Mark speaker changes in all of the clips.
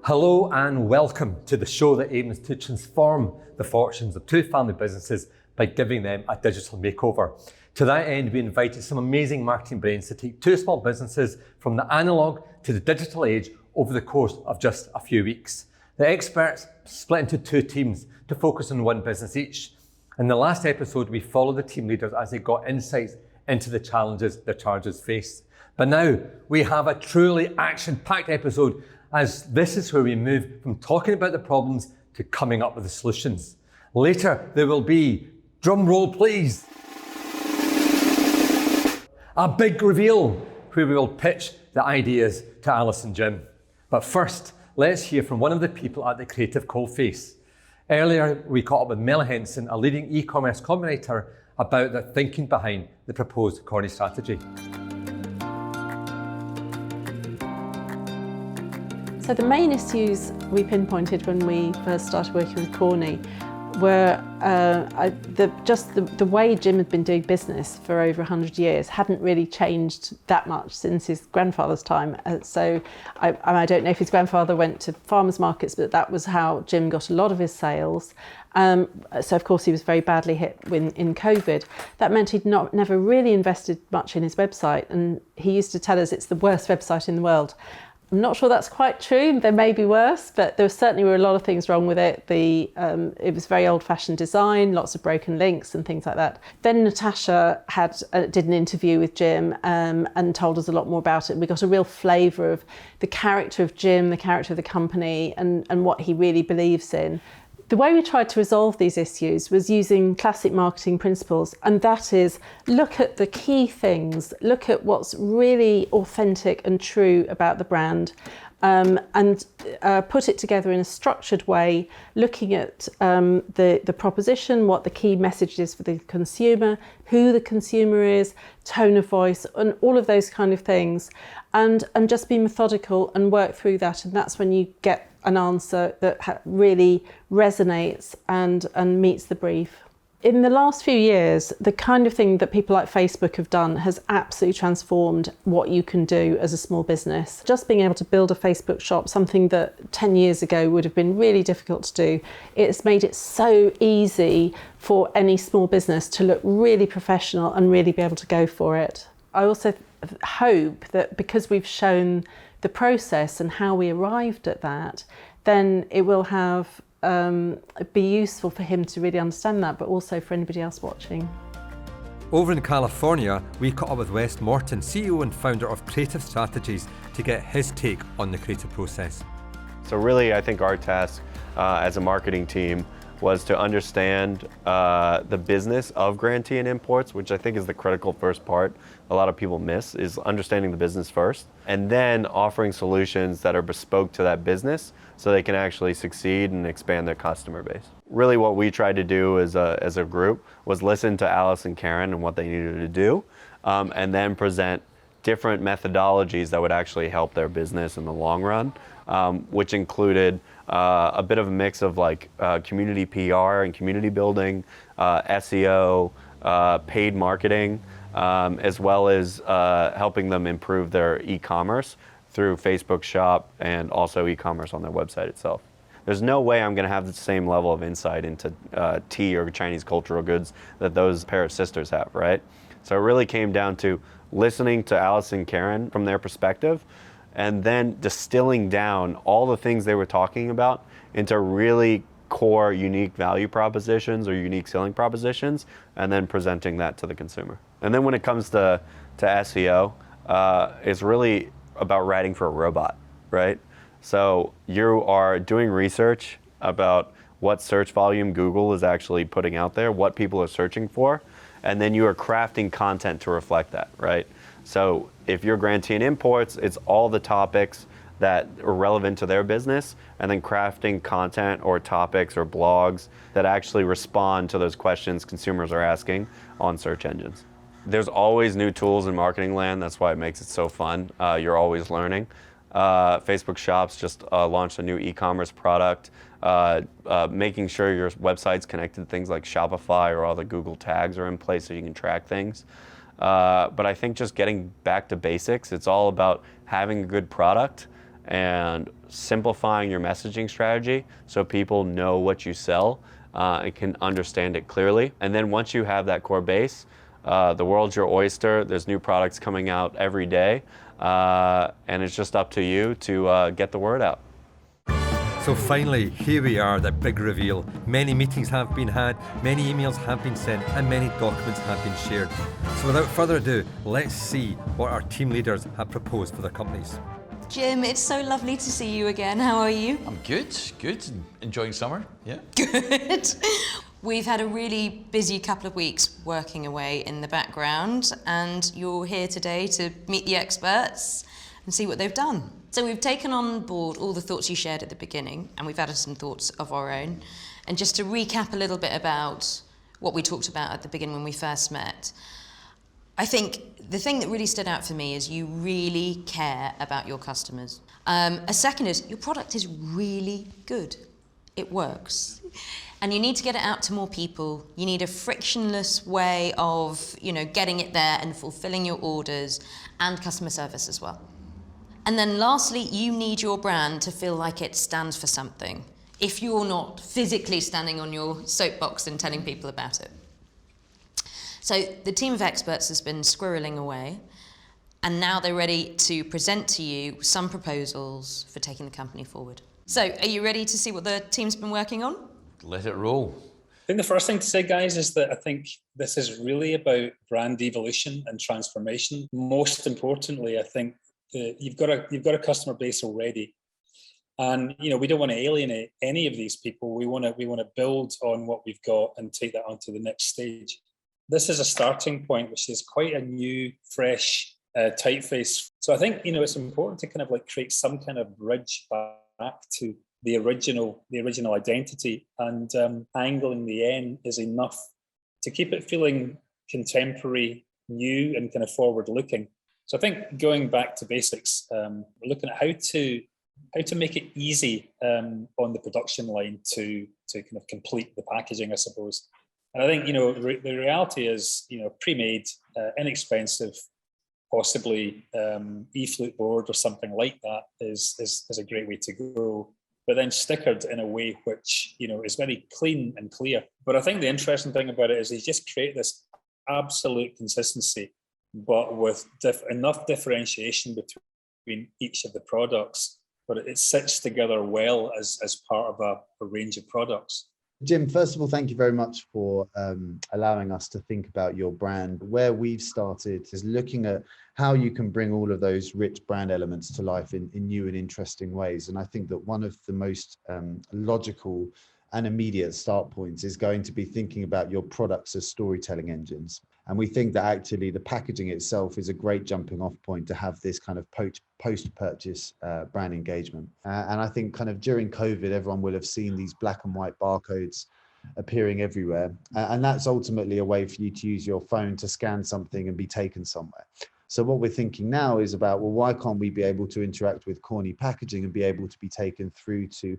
Speaker 1: Hello and welcome to the show that aims to transform the fortunes of two family businesses by giving them a digital makeover. To that end, we invited some amazing marketing brains to take two small businesses from the analogue to the digital age over the course of just a few weeks. The experts split into two teams to focus on one business each. In the last episode, we followed the team leaders as they got insights into the challenges their charges face. But now we have a truly action-packed episode, as this is where we move from talking about the problems to coming up with the solutions. Later, there will be, drum roll please, a big reveal where we will pitch the ideas to Alice and Jim. But first, let's hear from one of the people at the creative coalface. Earlier, we caught up with Mel Henson, a leading e-commerce combinator, about the thinking behind the proposed Corny strategy.
Speaker 2: So the main issues we pinpointed when we first started working with Corny were the way Jim had been doing business for over 100 years hadn't really changed that much since his grandfather's time. So I don't know if his grandfather went to farmers markets, but that was how Jim got a lot of his sales. So of course he was very badly hit in COVID. That meant he'd never really invested much in his website, and he used to tell us it's the worst website in the world. I'm not sure that's quite true. There may be worse, but there certainly were a lot of things wrong with it. It was very old-fashioned design, lots of broken links and things like that. Then Natasha did an interview with Jim and told us a lot more about it. We got a real flavour of the character of Jim, the character of the company, and what he really believes in. The way we tried to resolve these issues was using classic marketing principles, and that is look at the key things, look at what's really authentic and true about the brand, and put it together in a structured way, looking at the proposition, what the key message is for the consumer, who the consumer is, tone of voice, and all of those kind of things, and just be methodical and work through that. And that's when you get an answer that really resonates and meets the brief. In the last few years, the kind of thing that people like Facebook have done has absolutely transformed what you can do as a small business. Just being able to build a Facebook shop, something that 10 years ago would have been really difficult to do, it's made it so easy for any small business to look really professional and really be able to go for it. I also hope that because we've shown the process and how we arrived at that, then it will be useful for him to really understand that, but also for anybody else watching.
Speaker 1: Over in California, we caught up with Wes Morton, CEO and founder of Creative Strategies, to get his take on the creative process.
Speaker 3: So really, I think our task as a marketing team was to understand the business of grantee and imports, which I think is the critical first part a lot of people miss, is understanding the business first, and then offering solutions that are bespoke to that business so they can actually succeed and expand their customer base. Really what we tried to do as a group was listen to Alice and Karen and what they needed to do, and then present different methodologies that would actually help their business in the long run, which included a bit of a mix of community PR and community building, SEO, paid marketing, as well as helping them improve their e-commerce through Facebook Shop and also e-commerce on their website itself. There's no way I'm going to have the same level of insight into tea or Chinese cultural goods that those pair of sisters have, right? So it really came down to listening to Alice and Karen from their perspective, and then distilling down all the things they were talking about into really core unique value propositions or unique selling propositions, and then presenting that to the consumer. And then when it comes to SEO, it's really about writing for a robot, right? So you are doing research about what search volume Google is actually putting out there, what people are searching for, and then you are crafting content to reflect that, right? So if you're grantee and imports, it's all the topics that are relevant to their business, and then crafting content or topics or blogs that actually respond to those questions consumers are asking on search engines. There's always new tools in marketing land. That's why it makes it so fun. You're always learning. Facebook Shops just launched a new e-commerce product, making sure your website's connected to things like Shopify, or all the Google tags are in place so you can track things. But I think just getting back to basics, it's all about having a good product and simplifying your messaging strategy so people know what you sell and can understand it clearly. And then once you have that core base, the world's your oyster. There's new products coming out every day, and it's just up to you to get the word out.
Speaker 1: So finally, here we are, the big reveal. Many meetings have been had, many emails have been sent, and many documents have been shared. So without further ado, let's see what our team leaders have proposed for their companies.
Speaker 4: Jim, it's so lovely to see you again. How are you?
Speaker 5: I'm good. Enjoying summer, yeah.
Speaker 4: Good. We've had a really busy couple of weeks working away in the background, and you're here today to meet the experts and see what they've done. So we've taken on board all the thoughts you shared at the beginning, and we've added some thoughts of our own. And just to recap a little bit about what we talked about at the beginning when we first met, I think the thing that really stood out for me is you really care about your customers. A second is your product is really good. It works. And you need to get it out to more people. You need a frictionless way of, getting it there and fulfilling your orders, and customer service as well. And then lastly, you need your brand to feel like it stands for something, if you're not physically standing on your soapbox and telling people about it. So the team of experts has been squirreling away, and now they're ready to present to you some proposals for taking the company forward. So are you ready to see what the team's been working on?
Speaker 5: Let it roll.
Speaker 6: I think the first thing to say, guys, is that I think this is really about brand evolution and transformation. Most importantly, I think you've got a customer base already, and we don't want to alienate any of these people. We want to build on what we've got and take that on to the next stage. This is a starting point, which is quite a new, fresh typeface. So I think it's important to kind of create some kind of bridge back to the original identity, and angling the N is enough to keep it feeling contemporary, new, and kind of forward-looking. So I think going back to basics, we're looking at how to make it easy on the production line to kind of complete the packaging, I suppose. And I think the reality is pre-made, inexpensive, possibly e-flute board or something like that is a great way to go. But then stickered in a way which is very clean and clear. But I think the interesting thing about it is they just create this absolute consistency, but with enough differentiation between each of the products, but it sits together well as part of a range of products.
Speaker 7: Jim, first of all, thank you very much for allowing us to think about your brand. Where we've started is looking at how you can bring all of those rich brand elements to life in new and interesting ways. And I think that one of the most logical and immediate start points is going to be thinking about your products as storytelling engines. And we think that actually the packaging itself is a great jumping off point to have this kind of post-purchase brand engagement. And I think kind of during COVID, everyone will have seen these black and white barcodes appearing everywhere. And that's ultimately a way for you to use your phone to scan something and be taken somewhere. So what we're thinking now is about, well, why can't we be able to interact with corny packaging and be able to be taken through to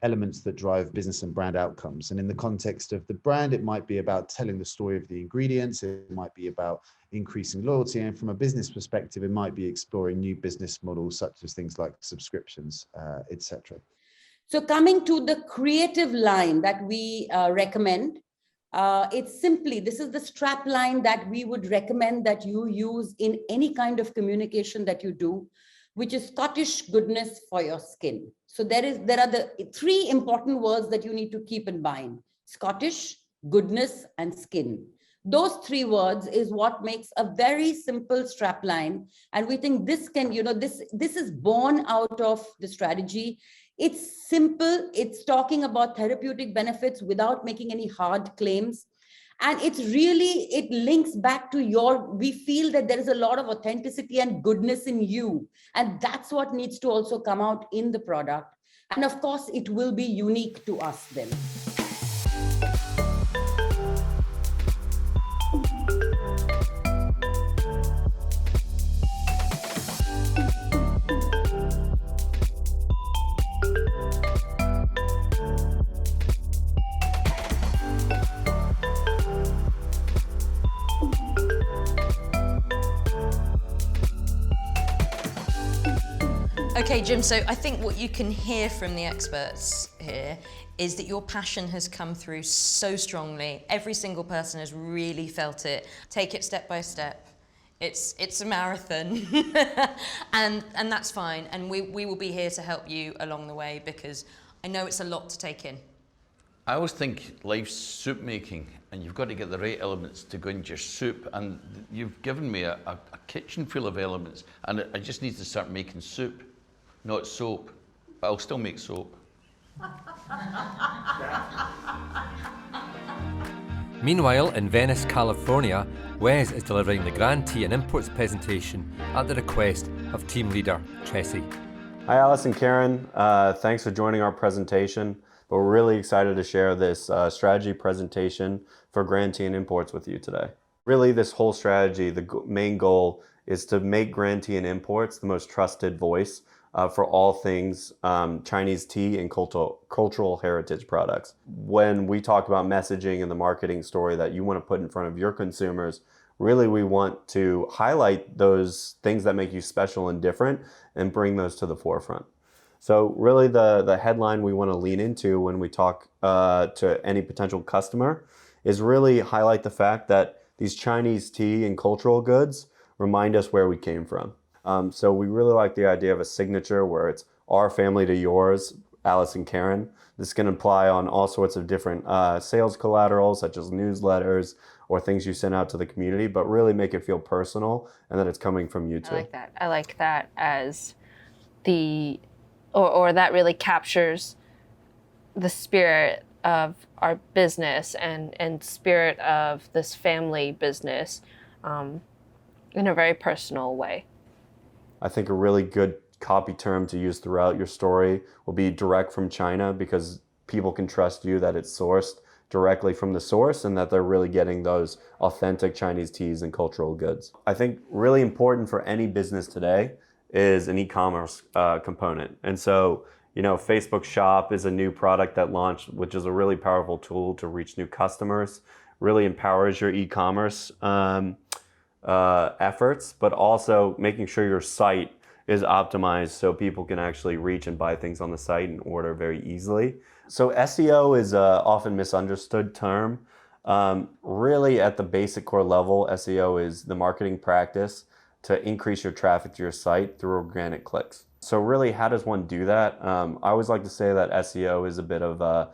Speaker 7: elements that drive business and brand outcomes? And in the context of the brand, it might be about telling the story of the ingredients. It might be about increasing loyalty. And from a business perspective, it might be exploring new business models, such as things like subscriptions, etc.
Speaker 8: So coming to the creative line that we recommend, it's simply, this is the strap line that we would recommend that you use in any kind of communication that you do, which is Scottish goodness for your skin. So there are the three important words that you need to keep in mind: Scottish, goodness, and skin. Those three words is what makes a very simple strap line. And we think this can, this is born out of the strategy. It's simple. It's talking about therapeutic benefits without making any hard claims. And it links back to we feel that there is a lot of authenticity and goodness in you. And that's what needs to also come out in the product. And of course, it will be unique to us then.
Speaker 4: Okay, Jim, so I think what you can hear from the experts here is that your passion has come through so strongly. Every single person has really felt it. Take it step by step. It's a marathon, and that's fine. And we will be here to help you along the way, because I know it's a lot to take in.
Speaker 5: I always think life's soup making, and you've got to get the right elements to go into your soup. And you've given me a kitchen full of elements, and I just need to start making soup, not soap. But I'll still make soap.
Speaker 1: Meanwhile, in Venice, California, Wes is delivering the Grantee and Imports presentation at the request of team leader Chessie.
Speaker 3: Hi, Alice and Karen. Thanks for joining our presentation. But we're really excited to share this strategy presentation for Grantee and Imports with you today. Really, this whole strategy, the main goal is to make Grantee and Imports the most trusted voice for all things Chinese tea and cultural heritage products. When we talk about messaging and the marketing story that you want to put in front of your consumers, really we want to highlight those things that make you special and different and bring those to the forefront. So really the headline we want to lean into when we talk to any potential customer is really highlight the fact that these Chinese tea and cultural goods remind us where we came from. So we really like the idea of a signature where it's our family to yours, Alice and Karen. This can apply on all sorts of different sales collateral, such as newsletters or things you send out to the community, but really make it feel personal and that it's coming from you too.
Speaker 9: I like that. I like that as or that really captures the spirit of our business and spirit of this family business in a very personal way.
Speaker 3: I think a really good copy term to use throughout your story will be direct from China, because people can trust you that it's sourced directly from the source and that they're really getting those authentic Chinese teas and cultural goods. I think really important for any business today is an e-commerce component. And so, you know, Facebook Shop is a new product that launched, which is a really powerful tool to reach new customers, really empowers your e-commerce efforts, but also making sure your site is optimized so people can actually reach and buy things on the site and order very easily. So SEO is an often misunderstood term. Really at the basic core level, SEO is the marketing practice to increase your traffic to your site through organic clicks. So really, how does one do that? I always like to say that SEO is a bit of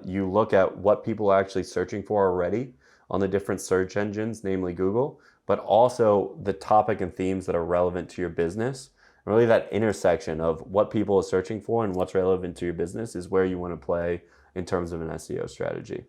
Speaker 3: you look at what people are actually searching for already on the different search engines, namely Google, but also the topic and themes that are relevant to your business. And really that intersection of what people are searching for and what's relevant to your business is where you want to play in terms of an SEO strategy.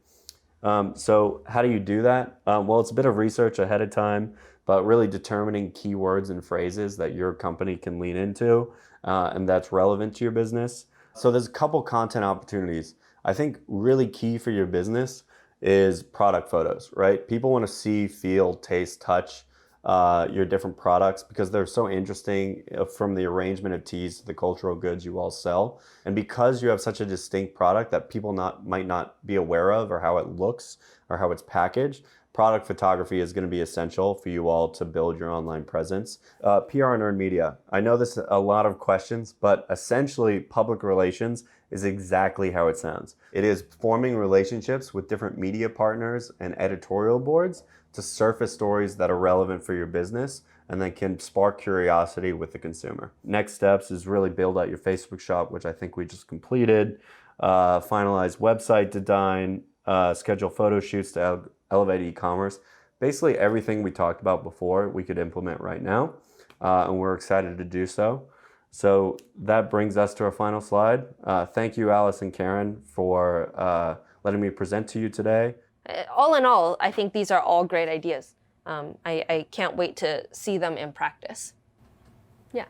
Speaker 3: So how do you do that? Well, it's a bit of research ahead of time, but really determining keywords and phrases that your company can lean into and that's relevant to your business. So there's a couple content opportunities. I think really key for your business is product photos, right? People want to see, feel, taste, touch your different products because they're so interesting, from the arrangement of teas to the cultural goods you all sell. And because you have such a distinct product that people might not be aware of, or how it looks or how it's packaged, product photography is going to be essential for you all to build your online presence. PR and earned media. I know this is a lot of questions, but essentially public relations is exactly how it sounds. It is forming relationships with different media partners and editorial boards to surface stories that are relevant for your business and that can spark curiosity with the consumer. Next steps is really build out your Facebook shop, which I think we just completed, finalize website design, schedule photo shoots to elevate e-commerce. Basically everything we talked about before we could implement right now, and we're excited to do so. So that brings us to our final slide. Thank you, Alice and Karen, for letting me present to you today.
Speaker 9: All in all, I think these are all great ideas. I can't wait to see them in practice. Yeah.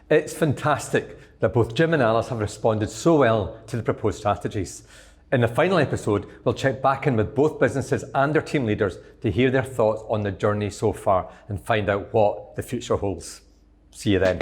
Speaker 1: It's fantastic that both Jim and Alice have responded so well to the proposed strategies. In the final episode, we'll check back in with both businesses and their team leaders to hear their thoughts on the journey so far and find out what the future holds. See you then.